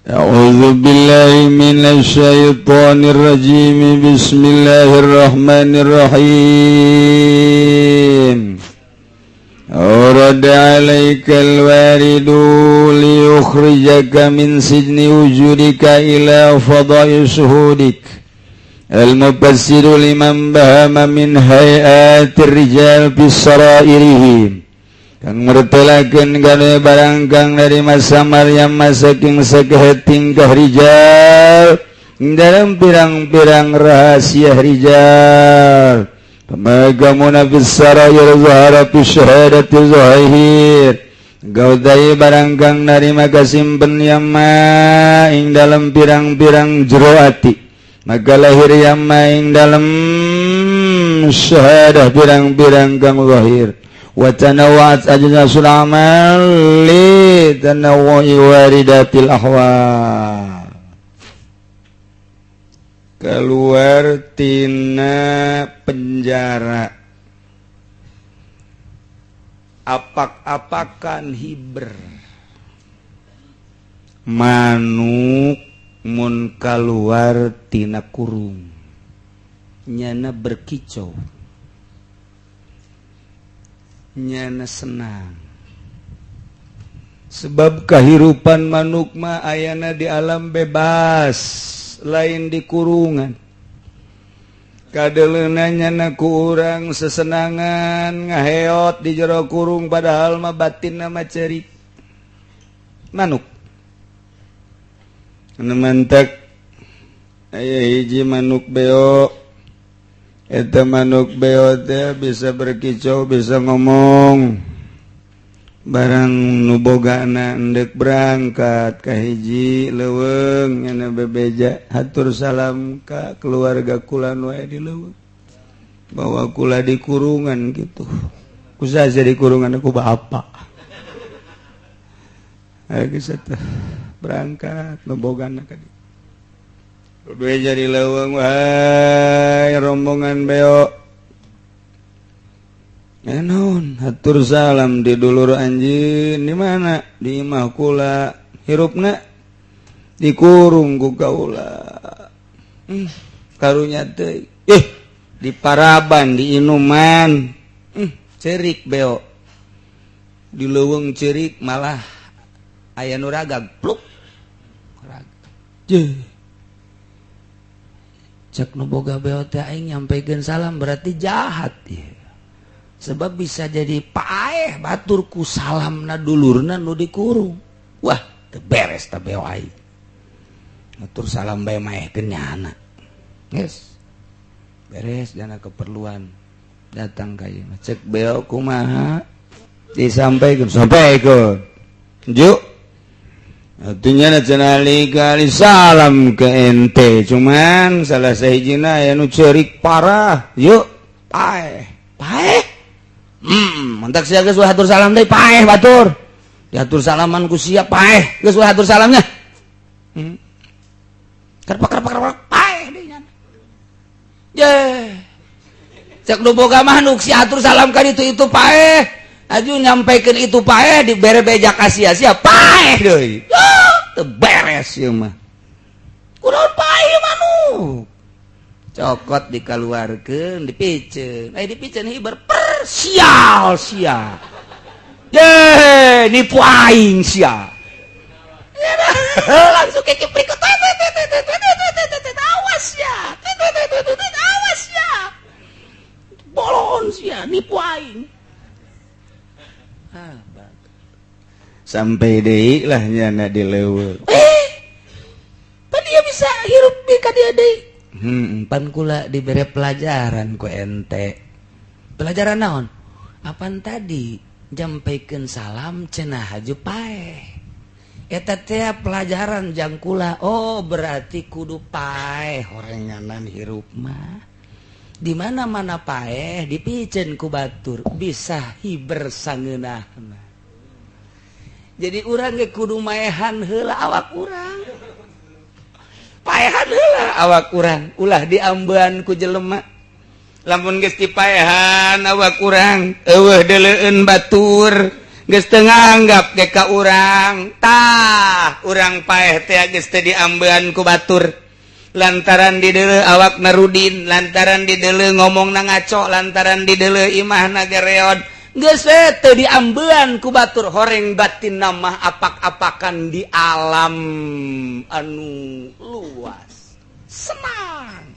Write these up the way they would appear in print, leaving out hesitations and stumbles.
A'udzu billahi minasy syaithanir rajim. Bismillahirrahmanirrahim. Urada 'alaikal waridu liyukhrijaka min sijni wujudika ila fadai suhudik. Al-mufassiru liman bahama min hayatir rijal bis sarairihim. Kang mertelakeun kana barang kang dari masa Maryam saking sakeheting rijal dalam pirang-pirang rahasia rijal. Pamagamuna bis sarair zahara fi syahadati zahir. Gaudai barang kang dari maka simpen yama ing dalam pirang-pirang jero ati. Maka lahir yama ing dalam syahadah pirang-pirang kang zahir. Wa tanawwa'at ajnasul amal li tanawwu'i waridatil ahwal. Keluar tina penjara apak-apakan hiber manuk mun kaluar tina kurung nyana berkicau nyana senang sebab kahirupan manuk mah ayana di alam bebas lain di kurungan. Kadeleuna nyana ku urang sesenangan ngaheot di jero kurung padahal mah batinna mah ceurik manuk. Anu mantek aya hiji manuk beo. Eta manuk beo teh bisa berkicau, bisa ngomong. Barang nu bogana endek berangkat ka hiji leuweung nya bebeja hatur salam ka keluarga kula nu aya di leuweung. Bawa kula di kurungan gitu. Kusaha di kurungan aku bapak. Aya geus teh berangkat nu bogana ka dieu. Bebeja di leuweung wahai rombongan beo. Naon hatur salam di dulur anjeun di mana? Di imah kula. Hirupna di kurung ku kaula. Karunya teh di paraban di inuman. Cerik beo. Di leuweung cerik malah aya nu ragag pluk. Cek nu boga beo teh aing nyampekeun salam berarti jahat ya. Sebab bisa jadi paeh baturku salamna dulurna nu dikurung. Wah, teu beres teh beo aing. Atur salam bae maehkeun nyana. Geus. Beres jana keperluan. Datang ka ieu. Cek beo kumaha? Disampaikeun, sampaikeun. Juk. Artinya nacenali kali salam ke ente cuman salah sahijina aya nu ceurik parah. Yuk, paeh. Paeh? Mentak sia geus wah hatur salam deui paeh batur. Diatur salaman ku sia paeh, geus wah hatur salamnya. Kerpak paeh deui nya. Ye. Cek nu boga manuk si atur salam ka ditu itu paeh. Aju nyampaikeun itu paeh dibere beja ka sia-sia paeh deui. Teu beres ieu mah. Kunaon paeh manuk? Cokot dikaluarkeun, dipiceun. Dipiceun hiber sial sia. Ye, nipu aing sia. Langsung keke berikut. Awas ya. Awas ya. Bolon sia, nipu aing. Sampai deui lah nyana di leuweung. Pan dia bisa hirup di ka dieu deui. Pan kula dibere pelajaran ku ente. Pelajaran naon? Apan tadi nyampaikeun salam cenah haju paeh. Eta teh pelajaran jang kula. Oh, berarti kudu paeh horenganan hirup mah. Di mana-mana paeh dipiceun ku batur bisa hiber sangeunahna. Jadi urang ge kudu maehan heula awak urang. Paehan heula awak urang, ulah diambean ku jelema. Lamun geus dipaehan awak urang, eueuh deuleueun batur, geus teu nganggap ge ka urang tah urang paeh teh geus teu diambean ku batur lantaran di deuleu awakna rudin lantaran di deuleu ngomongna ngaco lantaran di deuleu imahna gereod geus teu diambean ku batur horeng batinna mah apak-apakan di alam anu luas senang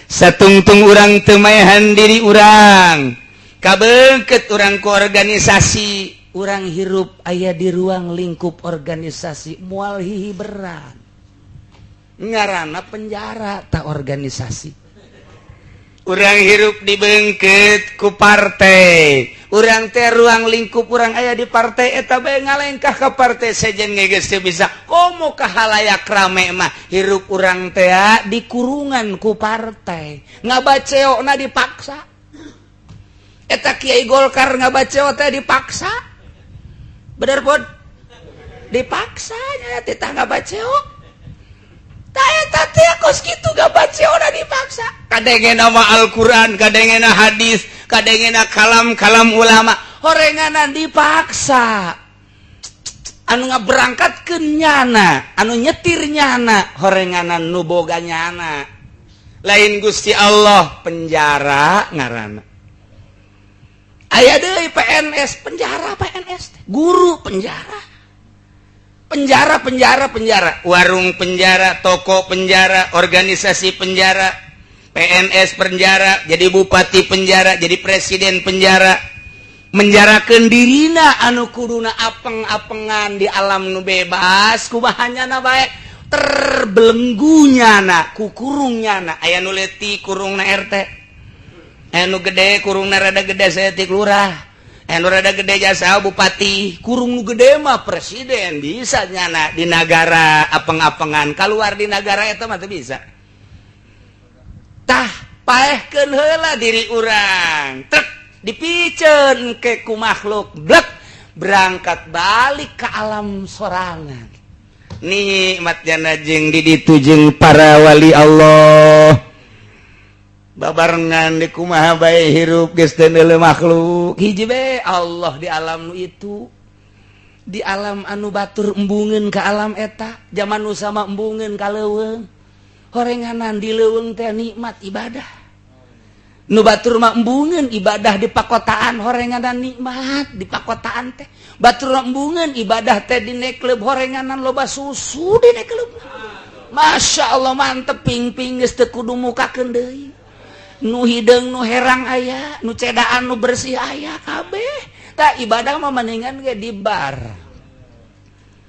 satungtung urang teu maehan diri urang kabeungkeut urang ku organisasi urang hirup aya di ruang lingkup organisasi moal hihiberan ngaranna penjara tak organisasi urang hirup dibeungkeut ku partai urang teh ruang lingkup urang aya di partai eta bae ngalengkah ka partai sejen geus teu bisa komo ka halayak rame mah hirup urang teh di kurungan ku partai ngabaceona dipaksa eta Kiai Golkar ngabaceo teh dipaksa bener pun dipaksa nya teh ngabaceo eta teh kos kitu ngabaceona dipaksa kadengena mah Al-Qur'an kadengena hadis kadengena kalam-kalam ulama horenganan dipaksa anu ngaberangkatkeun nyana anu nyetir nyana horenganan nu boga nyana lain Gusti Allah penjara ngaranna aya deui PNS penjara PNS guru penjara warung penjara toko penjara organisasi penjara PNS penjara jadi bupati penjara jadi presiden penjara menjarakeun dirina anu kuduna apeng-apengan di alam nu bebas kubahanyana bae terbelenggunyana ku kurungnyana aya nu leutik kurungna RT anu gede kurungna rada gede saeutik lurah anu rada gede jasa bupati kurung nu gede mah presiden bisa nyana di negara apeng-apengan keluar di negara eta mah teu bisa tah paehkeun heula diri urang trek dipiceun ke ku makhluk blek berangkat balik ke alam sorangan nikmat jana jeung di ditu jeung para wali Allah babarengan di kumaha bae hirup geus teu neuleuh makhluk hiji bae Allah di alam nu itu di alam anu batur embungeun ka alam eta zaman nu sama embungeun ka leuweung horenganan di leuweung teh nikmat ibadah nu batur mah embungeun ibadah di pakotaan horenganan nikmat di pakotaan teh batur embungeun ibadah teh di nekleup horenganan loba susu di nekleup Masya Allah mantep ping-ping geus teu kudu mukakeun deui nu hideung nu herang aya nu cedaan nu bersih aya kabeh tak ibadah mah mendingan ge di bar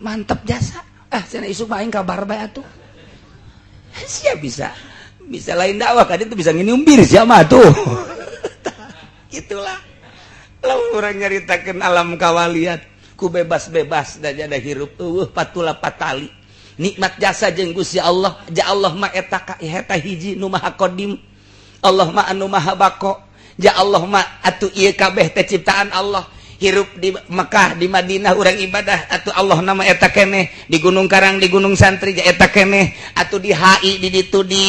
mantep jasa cenah isuk mah aing ka bar bae atuh sia bisa lain dakwah ka ditu bisa nginum bir sia mah tuh itulah lamun urang nyaritakeun alam kawalian ku bebas-bebas da jada hirup patula patali nikmat jasa jeung Gusti Allah ja Allah mah eta ka eta hiji nu maha qadim Allah mah anu maha bako ja Allah mah atuh ieu kabeh teh ciptaan Allah hirup di Mekah di Madinah urang ibadah atuh Allah nama eta keneh di Gunung Karang di Gunung Santri ja eta keneh atuh di HI di ditu di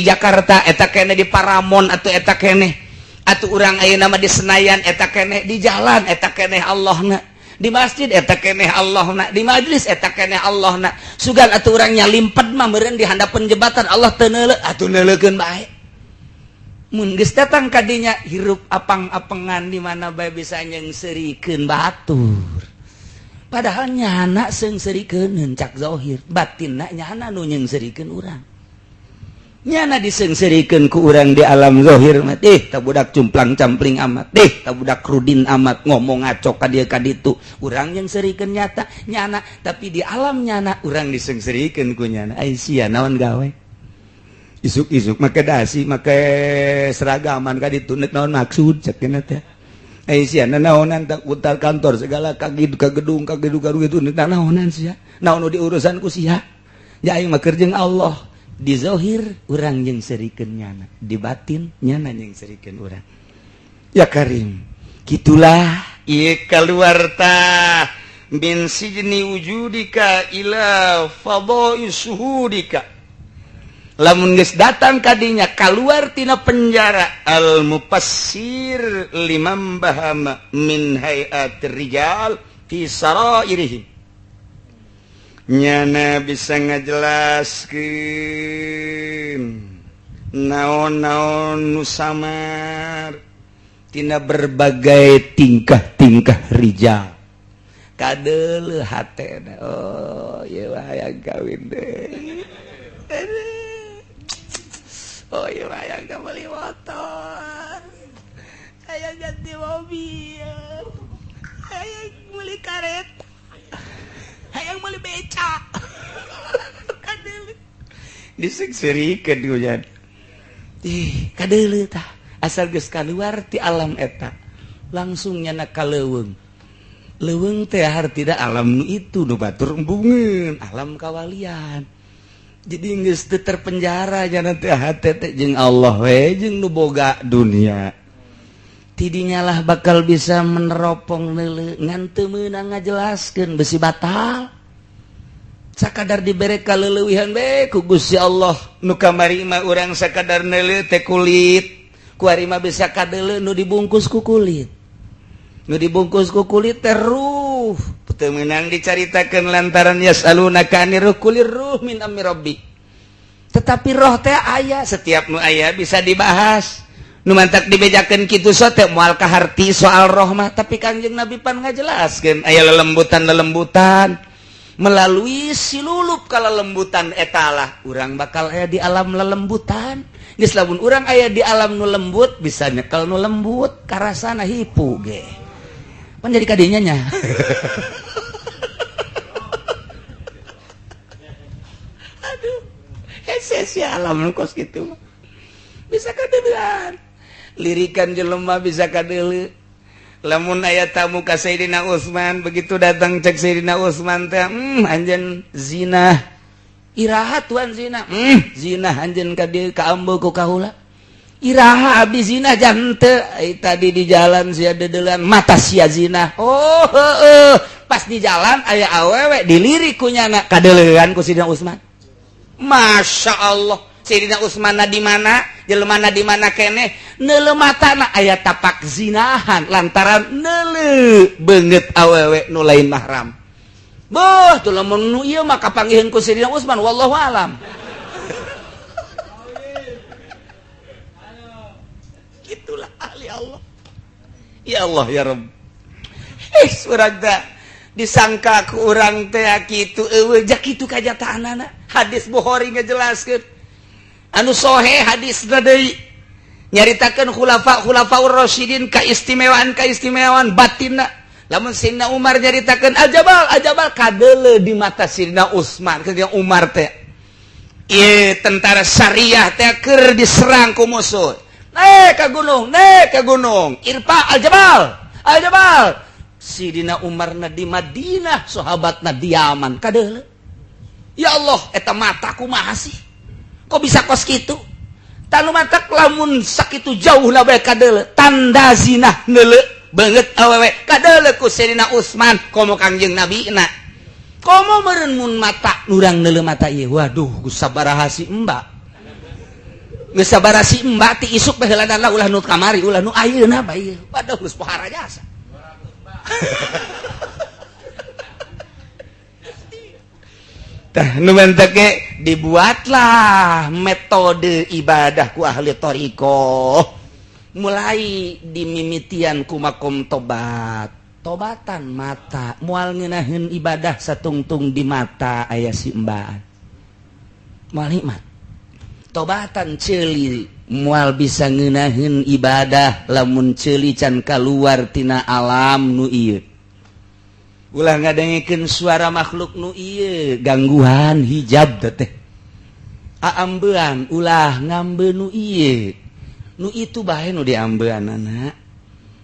Jakarta eta keneh di Paramon atuh eta keneh atuh urang ayeuna mah di Senayan eta keneh di jalan eta keneh Allahna di masjid eta keneh Allahna di majlis eta keneh Allahna sugan atuh urang nyalimpet mah meureun di handapeun jembatan Allah teu neuleuh atuh neuleukeun bae mun geus datang ka dinya hirup apang-apengan di mana bae bisa nyeungseurikeun batur padahal nyana seungseurikeun cak zahir batinna nyana nu nyeungseurikeun urang nyana diseungseurikeun ku urang di alam zahir mah tah budak cumplang-campling amat tah budak rudin amat ngomong ngaco ka dieu ka ditu urang nyeungseurikeun nyata nyana tapi di alam nyana urang diseungseurikeun ku nyana ai sia naon gawe isuk-isuk make dasi make seragaman ka ditu neuk naon maksud cek kena teh ai sia naonan tak utar kantor segala ka gedung itu neuk naonan sia naon nu diurusan ku sia ya aing mah keur jeung Allah di zahir urang nyeungseurikeun nyana di batin nyana nyeungseurikeun urang ya Karim kitulah ieu kaluar tah min sijni wujudika ila fadha'i suhudika lamun geus datang kadinya keluar tina penjara al mufassir liman bahama min hayat rijal fi sarairihim nyana bisa ngajelaskeun naon-naon nu samar tina berbagai tingkah-tingkah rijal kadeuleu hatena oh ieu hayang kawin deui oh ieu hayang beli motor hayang ganti mobil hayang beli karet hayang beli beca kadeuleu diseksirikeun kujan kadeuleu tah asal geus kaluar ti alam eta langsung nyana ka leuweung teh hartina alam nu itu nu batur embungeun alam kawalian jadi geus teu terpenjara nyana teh hate teh jeung Allah we jeung nu boga dunia tidinya lah bakal bisa meneropong neuleu ngan teu meunang ngajelaskeun besi batal sakadar dibere kaleulewihan we ku Gusti Allah nu kamari mah urang sakadar neuleu teh kulit ku ari mah bisa kadeuleu nu dibungkus ku kulit teh ruh teu meunang dicaritakeun lantaran yasalunaka anir ruh kulir ruh min amri rabbi tetapi roh teh aya setiap nu aya bisa dibahas nu mantak dibejakeun kitu so teh moal kaharti soal roh mah tapi Kangjeng Nabi pan ngajelaskeun aya lelembutan melalui silulup kalelembutan eta lah urang bakal aya di alam lelembutan geus lamun urang aya di alam nu lembut bisa nyekel nu lembut karasana hipu ge pan jadi kadinya nya aduh esensi alam nu kos kitu bisa kadeulean lirikan jelema bisa kadeuleu lamun aya tamu ka Sayyidina Utsman begitu datang cek Sayyidina Utsman teh anjeun zina iraha tuan zina zina anjeun ka dieu ka ambeul ku kaula iraha abdi zina jan teu tadi di jalan sia dedelan mata sia zina oh heueuh pas di jalan aya awewe dilirik ku nyana kadeuleuan ku Sayyidina Utsman Masya Allah Sayyidina Utsman na di mana jelema di mana keneh neuleu matana aya tapak zinahan lantaran neuleu beungeut awewe nu lain mahram beuh teu lamun nu ieu mah kapanggiheun ku Sayyidina Utsman wallahu alam gitulah ahli Allah ya Allah ya Rabb urang teh disangka ku urang teh kitu eueuh jak kitu kajataanana hadis Bukhari ngajelaskeun anu sohe hadis deui nyaritakeun khulafaur rasyidin kaistimewaan batinna lamun Sayyidina Umar nyaritakeun ajabal kadeuleu di mata Sayyidina Utsman keun Umar teh ieu tentara syariah teh keur diserang ku musuh naik ka gunung irfa aljabal Sayyidina Umar na di Madinah sahabatna di Yaman kadeuleu ya Allah eta mata kumaha sih kok bisa kos kitu tanu matak lamun sakitu jauh na bae kadeuleu tanda zina neuleu beungeut awewe kadeuleu ku Sayyidina Utsman komo Kangjeng Nabi na komo meureun mun mata urang neuleu mata ieu waduh geus sabaraha si Mbak geus sabaraha si Mbak ti isuk bae heuladan ulah nu kamari ulah nu ayeuna bae ieu waduh geus pohara jasa tah nu menteke dibuatlah metode ibadah ku ahli thariqah mulai dimimitian ku makom tobatan mata moal ngeunaheun ibadah satungtung di mata aya si mbaan moal hikmat tobatan ceuli moal bisa ngeunaheun ibadah lamun ceuli can kaluar tina alam nu ieu ulah ngadengekeun suara makhluk nu ieu gangguan hijab teh aambean ulah ngambe nu ieu nu itu bae nu diambeanana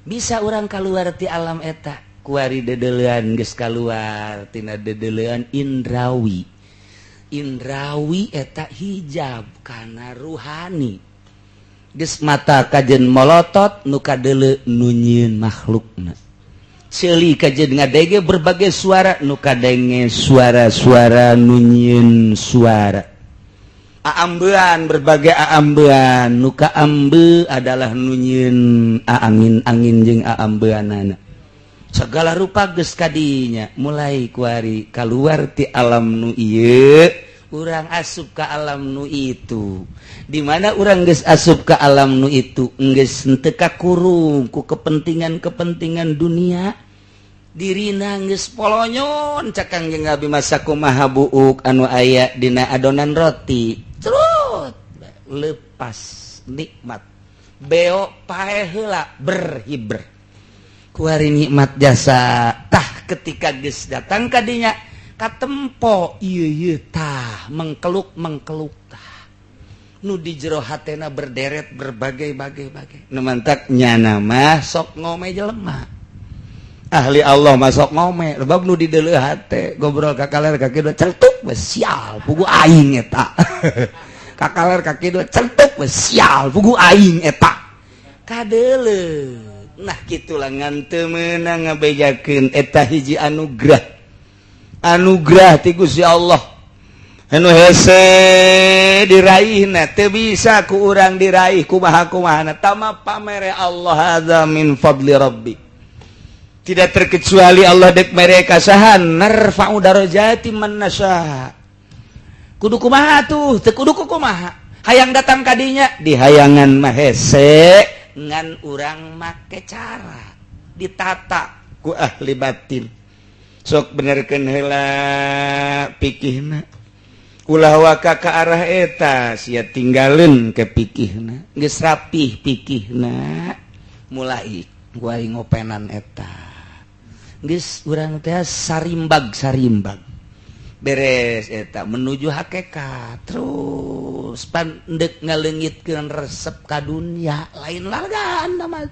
bisa urang kaluar ti alam eta kuari dedeleuan geus kaluar tina dedeleuan indrawi eta hijab kana ruhani geus mata kajen molotot nu kadeuleu nu nyieun makhlukna ceuli kajen ngadenge berbagai suara nu kadenge suara-suara nu nyieun suara Aambean berbagai aambean nuka ambe adalah nunyin angin-angin jeung aambeanana segala rupa geus kadinya mulai kuari keluar ti alam nu ieu urang asup ka alam nu itu di mana urang geus asup ka alam nu itu geus teu kakurung ku kepentingan-kepentingan dunia dirina geus polonyon cakang jeung Nabi masa kumaha buuk anu aya dina adonan roti terus lepas nikmat beo pae heula berhiber kuari nikmat jasa tah ketika geus datang ka dinya katempo ieu tah mengkeluk tah nu di jero hatena berderet berbagai-bagai nu mantak nyana mah sok ngome jelema ahli Allah masuk ngome sebab nu di deuleu hate ngobrol ka kaler ka kieu celtuk sial pugu aing eta ka kaler ka kieu celtuk sial pugu aing eta kadeuleu nah kitulah ngan teu meunang ngabejakeun eta hiji anugerah ti Gusti Allah anu hese diraihna teu bisa ku urang diraih kumaha-kumahana tama pamere Allah hadza min fadli rabbi tidak terkecuali Allah dek mereka sahan narfa'u darajati man nasya kudu kumaha tuh teu kudu kumaha hayang datang kadinya di hayangan mah hese ngan urang make cara ditata ku ahli batin sok benerkeun heula pikihna ulah waka ka arah eta sia tinggalin ke pikihna geus rapih pikihna mulai gua ngopenan eta geus urang teh sarimbag beres eta menuju hakikat terus pandek ngaleungitkeun resep ka dunya lain lagan mah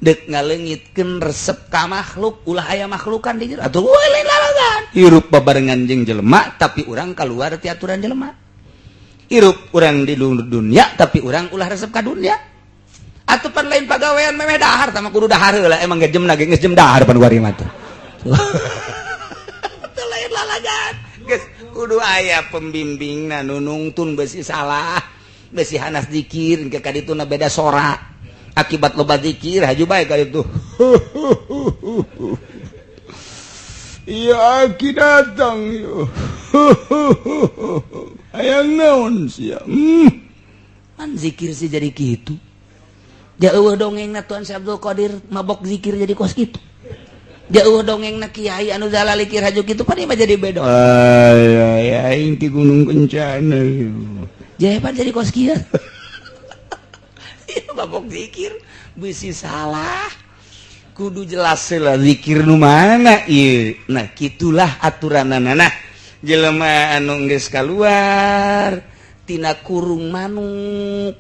dek ngaleungitkeun resep ka makhluk ulah aya makhlukan di jero atuh lain lagan hirup babarengan jeung jelema tapi urang kaluar ti aturan jelema hirup urang di dunya tapi urang ulah resep ka dunya atuh pan lain pagawean memeh dahar sama kudu dahar heula emang ngejemna ge geus jem dahar pan kuari mah teh teu lain lalagan geus kudu aya pembimbingna nu nungtun beusi salah beusi hanas zikir engke ka dituna beda sora akibat loba zikir haju bae ka ditu iya aki datang yo hayang naon sia man zikir sih jadi kitu jauh dongengna Tuan Syekh Abdul Qadir mabok zikir jadi kos gitu jauh dongengna kiai anu zalalikir haju gitu pan mah jadi beda ya aing ti Gunung Kencana jaepan jadi kos kieu ieu mabok zikir beusi salah kudu jelas heula zikir nu mana ieu nah kitulah aturanana nah jelema anu geus kaluar tina kurung manuk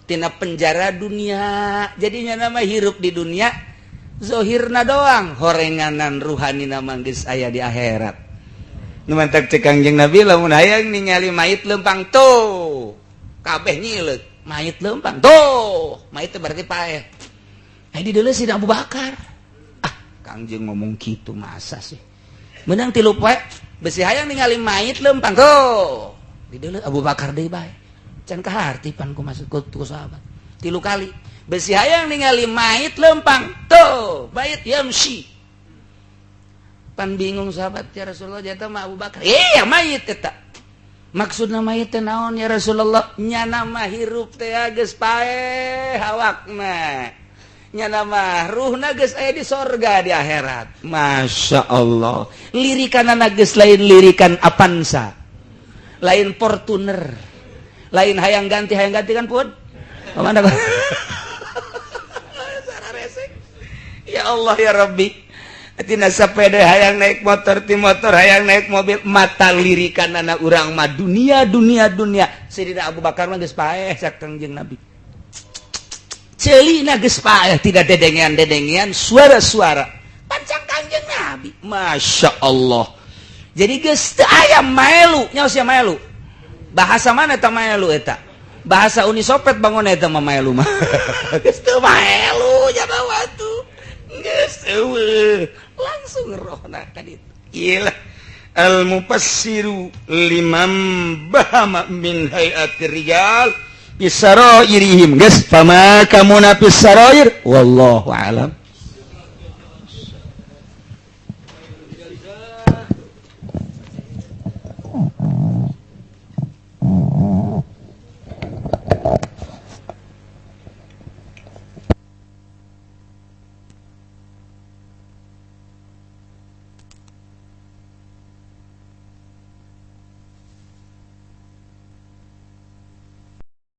tina penjara dunia jadinya nama hirup di dunia zohirna doang horenganan ruhani nama geus aya di akhirat nu mantap cek Kangjeng Nabi lamun hayang ningali mayit leumpang tuh kabeh nyileuk mayit leumpang tuh mayit teh berarti paeh di deuleu si Abu Bakar Kangjeng ngomong kitu masa sih meunang 3 poe besi hayang ningali mayit leumpang tuh di deuleu Abu Bakar deui bae can kahartipan ku maksud ku sahabat 3 kali besi hayang ningali mayit lempang tuh mayit yamsi pan bingung sahabat ya Rasulullah jata mah Abu Bakar iya mayit eta maksudna mayit teh naon ya Rasulullah nyana mah hirup teh geus paeh awakna nyana mah ruhna geus aya di sorga di akhirat masya Allah lirikanana geus lain lirikan Avanza lain Fortuner lain hayang ganti kan pun mana ya Allah ya Rabbi tina sepeda hayang naik motor ti motor hayang naik mobil mata lirikan anak urang mah dunia Sayyidina Abu Bakar mah geus paeh sak Kangjeng Nabi ceulina geus paeh tidak dedengean suara-suara pancang Kangjeng Nabi masya Allah jadi geus teu aya maelu nyaos ya maelu bahasa mana eta maelu eta bahasa Uni Soviet bangun eta mah maelu mah geus teu maelu nya waktu geus langsung rohna ka ditu ieu al-mufassiru limam bahama min hayatir rijal bisarairihim geus pamaka munafis sarair wallahu alam.